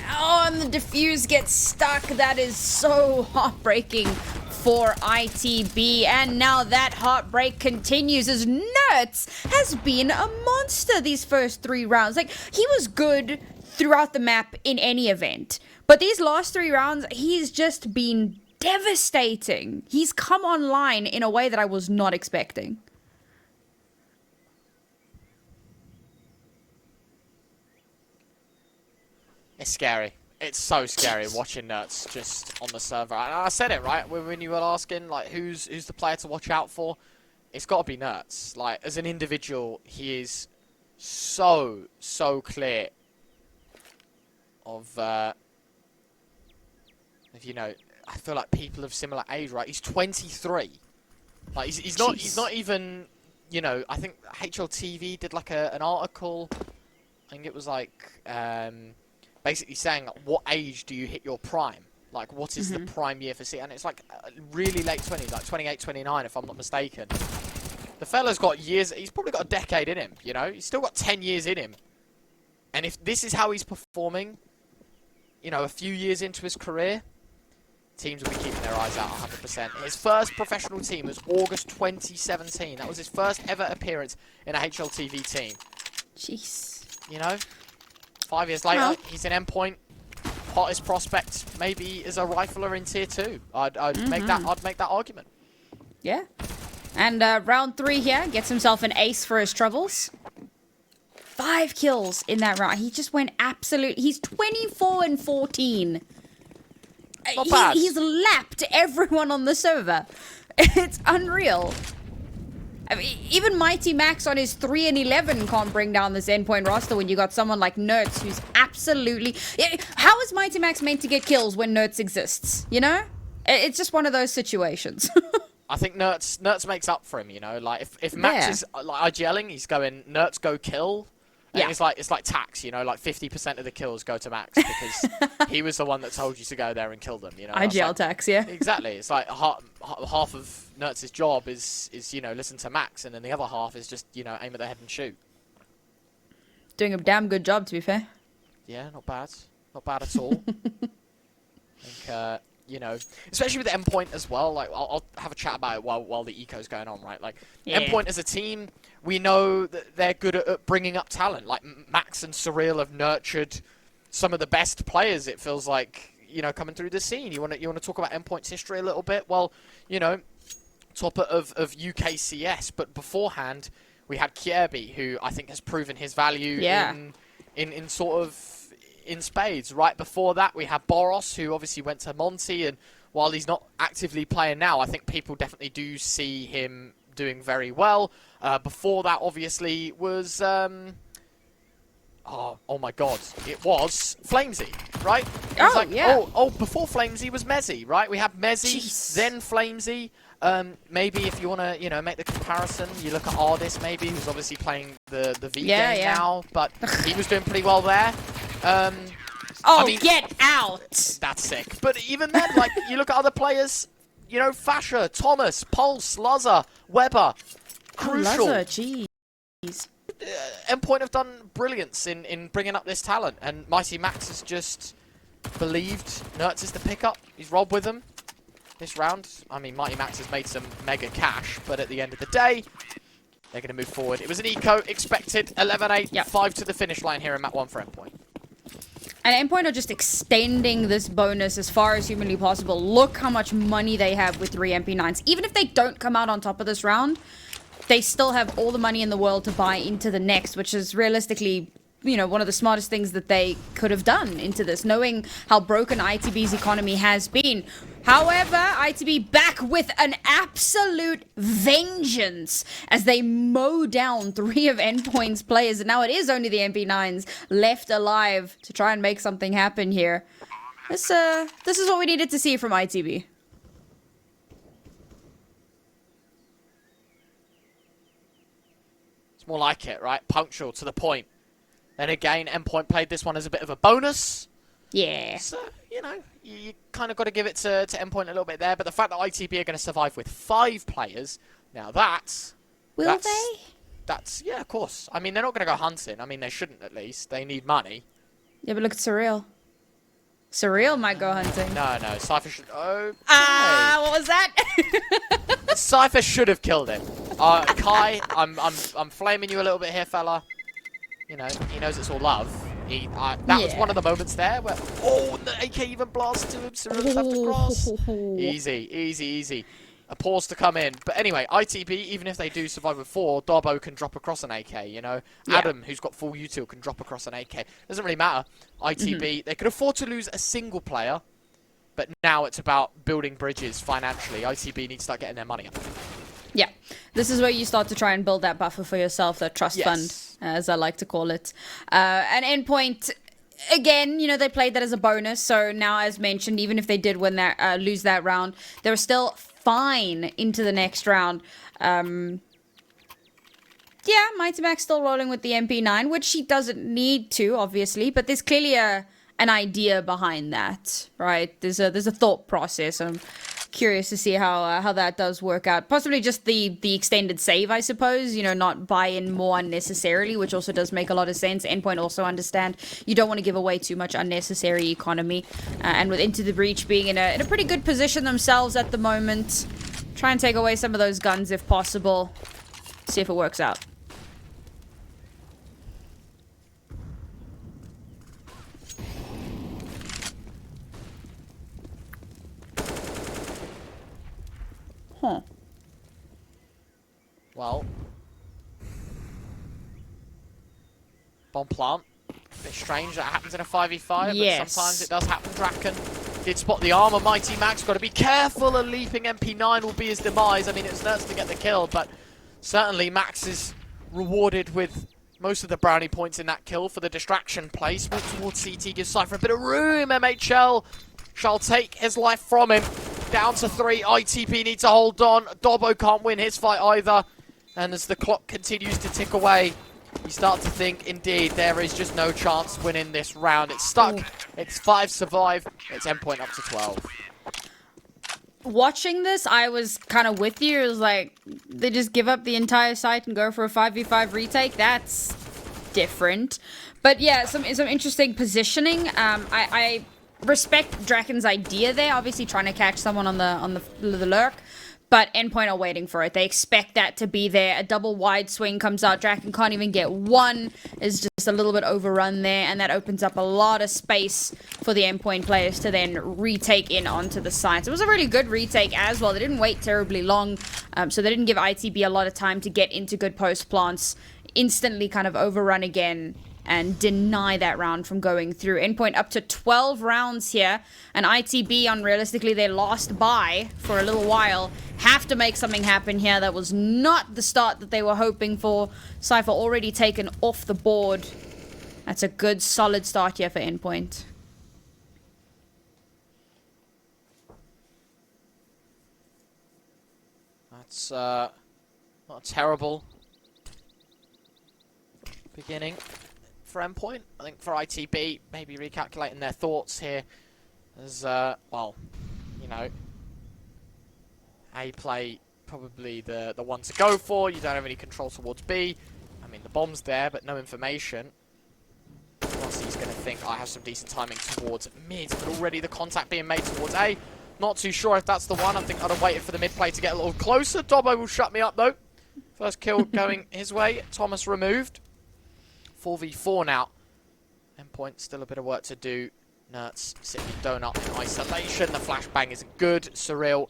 Oh, and the defuse gets stuck. That is so heartbreaking for ITB, and now that heartbreak continues as Nerds has been a monster these first 3 rounds. Like, he was good throughout the map in any event, but these last 3 rounds, he's just been devastating. He's come online in a way that I was not expecting. It's scary. It's so scary watching Nerds just on the server. And I said it, right, when you were asking, like, who's the player to watch out for? It's got to be Nerds. Like, as an individual, he is so clear of, you know, I feel like people of similar age, right? He's 23. Like, he's not even, you know, I think HLTV did, like, an article. I think it was, like, basically saying, like, what age do you hit your prime? Like, what is the prime year for C? And it's like really late 20s, like 28, 29, if I'm not mistaken. The fella's got years. He's probably got a decade in him, you know? He's still got 10 years in him. And if this is how he's performing, you know, a few years into his career, teams will be keeping their eyes out 100%. His first professional team was August 2017. That was his first ever appearance in a HLTV team. Jeez. You know, 5 years later, he's in Endpoint, hottest prospect, maybe as a rifler in Tier 2. I'd make that argument. Yeah. And round 3 here gets himself an ace for his troubles. 5 kills in that round. He just went absolute. He's 24 and 14. Not bad. He's lapped everyone on the server. It's unreal. I mean, even Mighty Max on his 3 and 11 can't bring down this Endpoint roster when you got someone like Nertz who's absolutely... How is Mighty Max meant to get kills when Nertz exists? You know? It's just one of those situations. I think Nertz makes up for him, you know? Like, if Max is like IGLing, he's going, Nertz go kill. And it's like tax, you know, like 50% of the kills go to Max because he was the one that told you to go there and kill them, you know. IGL tax, yeah. Exactly. It's like half of Nertz's job is, you know, listen to Max, and then the other half is just, you know, aim at the head and shoot. Doing a damn good job, to be fair. Yeah, not bad. Not bad at all. I think, you know, especially with the Endpoint as well, like, I'll have a chat about it while the eco's going on, right? Like, Endpoint as a team, we know that they're good at bringing up talent. Like, Max and Surreal have nurtured some of the best players, it feels like, you know, coming through the scene. You want to talk about Endpoint's history a little bit? Well, you know, top of UKCS, but beforehand, we had Kierby, who I think has proven his value in sort of... in spades. Right before that, we had Boros, who obviously went to Monty, and while he's not actively playing now, I think people definitely do see him doing very well. Before that, obviously, was... oh my god. It was Flamesy, right? It was before Flamesy was Mezzy, right? We had Mezzy, then Flamesy. Maybe if you want to, you know, make the comparison, you look at Ardis, maybe, who's obviously playing the V game now, but he was doing pretty well there. I mean, get out! That's sick. But even then, like, you look at other players, you know, Fasher, Thomas, Pulse, Lazar, Weber, Crucial. Lazar, jeez. Endpoint have done brilliance in bringing up this talent, and Mighty Max has just believed Nertz is the pickup. He's rolled with them this round. I mean, Mighty Max has made some mega cash, but at the end of the day, they're going to move forward. It was an eco, expected, 11-8, 5 to the finish line here in map 1 for Endpoint. And Endpoint are just extending this bonus as far as humanly possible. Look how much money they have with 3 MP9s. Even if they don't come out on top of this round, they still have all the money in the world to buy into the next, which is realistically, you know, one of the smartest things that they could have done into this, knowing how broken ITB's economy has been. However, ITB back with an absolute vengeance as they mow down 3 of Endpoint's players. And now it is only the MP9s left alive to try and make something happen here. This is what we needed to see from ITB. It's more like it, right? Punctual, to the point. Then again, Endpoint played this one as a bit of a bonus. Yeah. So, you know, you kind of got to give it to Endpoint a little bit there. But the fact that ITB are going to survive with 5 players, now that's... Will they? That's, yeah, of course. I mean, they're not going to go hunting. I mean, they shouldn't, at least. They need money. Yeah, but look at Surreal. Surreal might go hunting. No, Cypher should... Oh, what was that? Cypher should have killed him. Kai, I'm flaming you a little bit here, fella. You know, he knows it's all love. That was one of the moments there where... Oh, the AK even blasts to him. Cyril's left across. Easy. A pause to come in. But anyway, ITB, even if they do survive with 4, Darbo can drop across an AK, you know. Adam, who's got full util, can drop across an AK. Doesn't really matter. ITB, they could afford to lose a single player, but now it's about building bridges financially. ITB needs to start getting their money up. Yeah, this is where you start to try and build that buffer for yourself, that trust fund, as I like to call it. And Endpoint, again, you know, they played that as a bonus. So now, as mentioned, even if they did win that, lose that round, they were still fine into the next round. Yeah, Mighty Max still rolling with the MP9, which he doesn't need to, obviously, but there's clearly an idea behind that, right? There's a thought process. Curious to see how that does work out. Possibly just the extended save, I suppose. You know, not buy in more unnecessarily, which also does make a lot of sense. Endpoint also understand you don't want to give away too much unnecessary economy. And with Into the Breach being in a pretty good position themselves at the moment, try and take away some of those guns if possible. See if it works out. Huh. Well, bomb plant. A bit strange that happens in a 5v5, yes. But sometimes it does happen. Draken did spot the armor. Mighty Max got to be careful. A leaping MP9 will be his demise. I mean, it's nuts to get the kill, but certainly Max is rewarded with most of the brownie points in that kill for the distraction play. Small towards CT, gives Cypher a bit of room. MHL shall take his life from him. Down to 3, ITB needs to hold on. Dobbo can't win his fight either. And as the clock continues to tick away, you start to think, indeed, there is just no chance winning this round. It's stuck. It's 5 survive. It's Endpoint up to 12. Watching this, I was kind of with you. It was like, they just give up the entire site and go for a 5v5 retake. That's different. But yeah, some interesting positioning. I respect Draken's idea there, obviously trying to catch someone on the lurk, but Endpoint are waiting for it. They expect that to be there. A double wide swing comes out. Draken can't even get one. Is just a little bit overrun there, and that opens up a lot of space for the Endpoint players to then retake in onto the site. It was a really good retake as well. They didn't wait terribly long, so they didn't give ITB a lot of time to get into good post plants. Instantly kind of overrun again and deny that round from going through. Endpoint up to 12 rounds here, and ITB on realistically their last buy for a little while have to make something happen here. That was not the start that they were hoping for. Cypher already taken off the board. That's a good solid start here for Endpoint. That's not a terrible beginning for Endpoint. I think for ITB, maybe recalculating their thoughts here as, well, you know, A play probably the one to go for. You don't have any control towards B. I mean, the bomb's there, but no information. Rusty's going to think, I have some decent timing towards mid, but already the contact being made towards A. Not too sure if that's the one. I think I'd have waited for the mid play to get a little closer. Dobbo will shut me up, though. First kill going his way. Thomas removed. 4v4 now. Endpoint, still a bit of work to do. Nerds sitting donut in isolation. The flashbang isn't good. Surreal,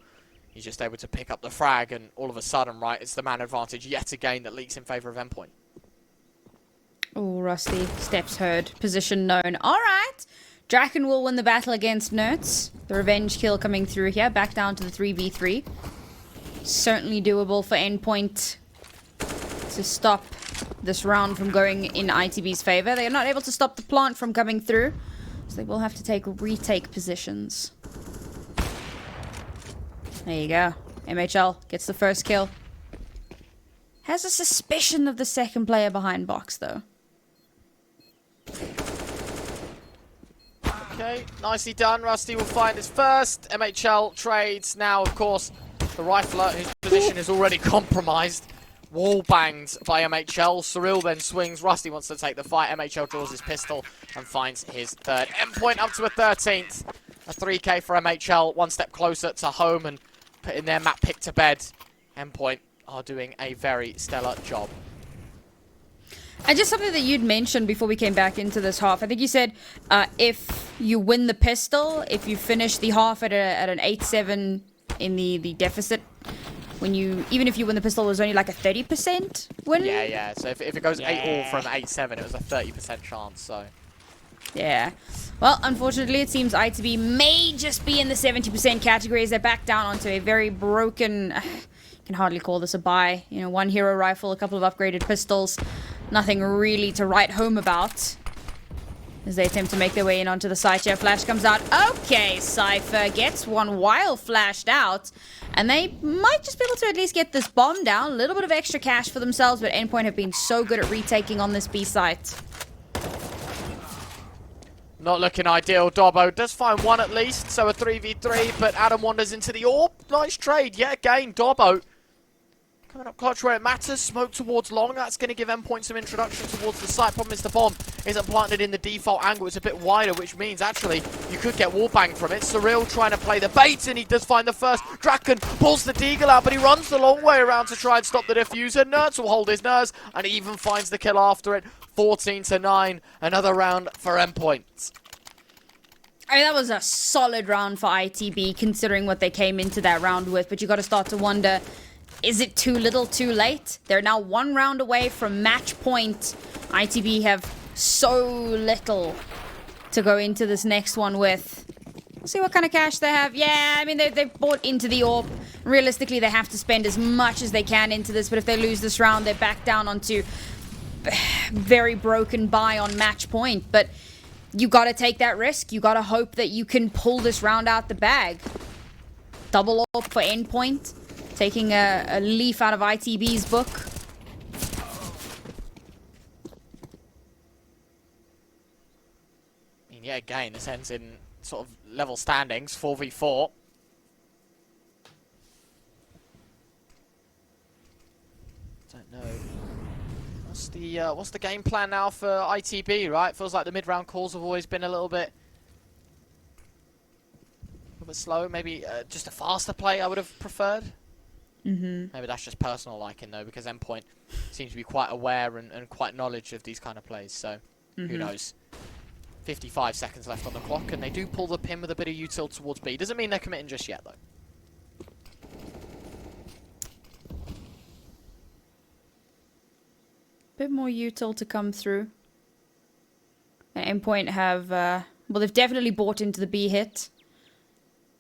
he's just able to pick up the frag, and all of a sudden, right, it's the man advantage yet again that leaks in favour of Endpoint. Oh, Rusty. Steps heard. Position known. Alright. Draken will win the battle against Nerds. The revenge kill coming through here. Back down to the 3v3. Certainly doable for Endpoint to stop this round from going in ITB's favor. They are not able to stop the plant from coming through, so they will have to take retake positions. There you go. MHL gets the first kill. Has a suspicion of the second player behind box, though. Okay, nicely done. Rusty will find his first. MHL trades now, of course, the rifler, whose position is already compromised. Wall banged by MHL. Surreal then swings. Rusty wants to take the fight. MHL draws his pistol and finds his third. Endpoint up to a 13th. A 3k for MHL. One step closer to home and putting their map pick to bed. Endpoint are doing a very stellar job. And just something that you'd mentioned before we came back into this half. I think you said if you win the pistol, if you finish the half at an 8-7 in the deficit, even if you win the pistol, it was only like a 30% win? Yeah. So if it goes 8-all from 8-7, it was a 30% chance, so... Yeah. Well, unfortunately, it seems ITB may just be in the 70% category as they're back down onto a very broken... I can hardly call this a buy. You know, one hero rifle, a couple of upgraded pistols. Nothing really to write home about as they attempt to make their way in onto the site here. Flash comes out. Okay, Cypher gets one while flashed out. And they might just be able to at least get this bomb down. A little bit of extra cash for themselves, but Endpoint have been so good at retaking on this B site. Not looking ideal. Dobbo does find one at least, so a 3v3, but Adam wanders into the orb. Nice trade yet again. Dobbo coming up clutch where it matters. Smoke towards long. That's going to give Endpoint some introduction towards the site. Problem is the bomb isn't planted in the default angle. It's a bit wider, which means actually you could get wallbang from it. Surreal trying to play the bait, and he does find the first. Draken pulls the deagle out, but he runs the long way around to try and stop the diffuser. Nerds will hold his nerves, and he even finds the kill after it. 14-9. Another round for Endpoint. I mean, that was a solid round for ITB, considering what they came into that round with. But you got to start to wonder, is it too little too late? They're now 1 round away from match point. ITB have so little to go into this next one with. We'll see what kind of cash they have. Yeah, I mean, they've bought into the AWP. Realistically, they have to spend as much as they can into this. But if they lose this round, they're back down onto very broken buy on match point. But you got to take that risk. You got to hope that you can pull this round out the bag. Double AWP for Endpoint. Taking a leaf out of ITB's book. I mean, yeah, again, this ends in sort of level standings, 4v4. Don't know. What's the game plan now for ITB, right? Feels like the mid-round calls have always been a little bit slow. Maybe just a faster play I would have preferred. Maybe that's just personal liking, though, because Endpoint seems to be quite aware and quite knowledge of these kind of plays, so who knows. 55 seconds left on the clock, and they do pull the pin with a bit of util towards B. Doesn't mean they're committing just yet, though. Bit more util to come through. And Endpoint have, well, they've definitely bought into the B hit.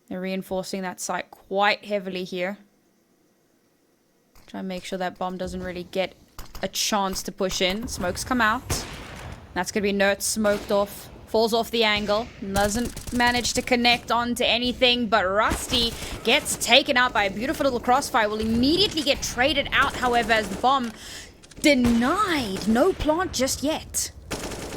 They're reinforcing that site quite heavily here. Try and make sure that bomb doesn't really get a chance to push in. Smokes come out. That's going to be Nert smoked off. Falls off the angle. Doesn't manage to connect onto anything, but Rusty gets taken out by a beautiful little crossfire. Will immediately get traded out, however, as the bomb denied. No plant just yet.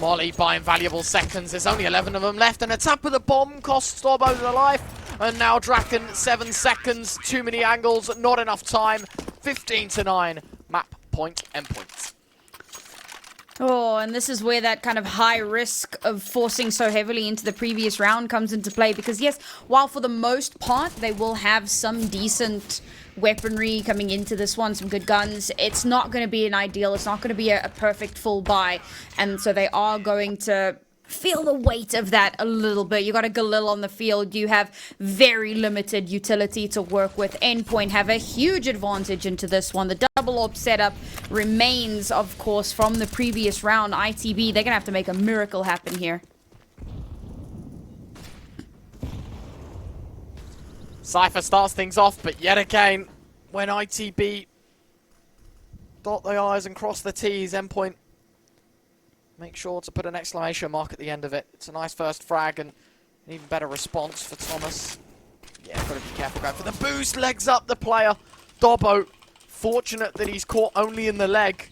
Molly buying valuable seconds. There's only 11 of them left, and a tap of the bomb costs Dobbo the life. And now Draken, 7 seconds, too many angles, not enough time. 15-9, map point, Endpoint. Oh, and this is where that kind of high risk of forcing so heavily into the previous round comes into play. Because yes, while for the most part they will have some decent weaponry coming into this one, some good guns, it's not going to be an ideal, it's not going to be a perfect full buy. And so they are going to feel the weight of that a little bit. You got a Galil on the field. You have very limited utility to work with. Endpoint have a huge advantage into this one. The double AWP setup remains, of course, from the previous round. ITB, they're going to have to make a miracle happen here. Cypher starts things off, but yet again, when ITB dot the I's and cross the T's, Endpoint make sure to put an exclamation mark at the end of it. It's a nice first frag and an even better response for Thomas. Yeah, got to be careful going for the boost. Legs up the player. Dobbo, fortunate that he's caught only in the leg.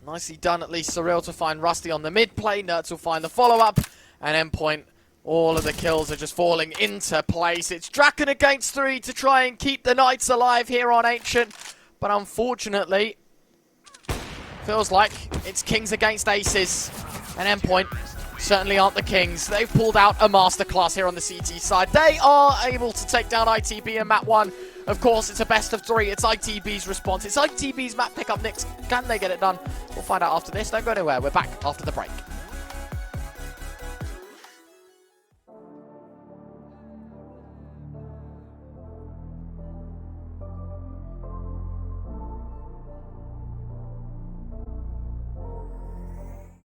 Nicely done, at least Surreal to find Rusty on the mid play. Nerds will find the follow-up. And Endpoint, all of the kills are just falling into place. It's Draken against 3 to try and keep the Knights alive here on Ancient. But unfortunately, feels like it's Kings against Aces, and Endpoint certainly aren't the Kings. They've pulled out a masterclass here on the CT side. They are able to take down ITB in map 1. Of course, it's a best of 3. It's ITB's response. It's ITB's map pickup next. Can they get it done? We'll find out after this. Don't go anywhere. We're back after the break.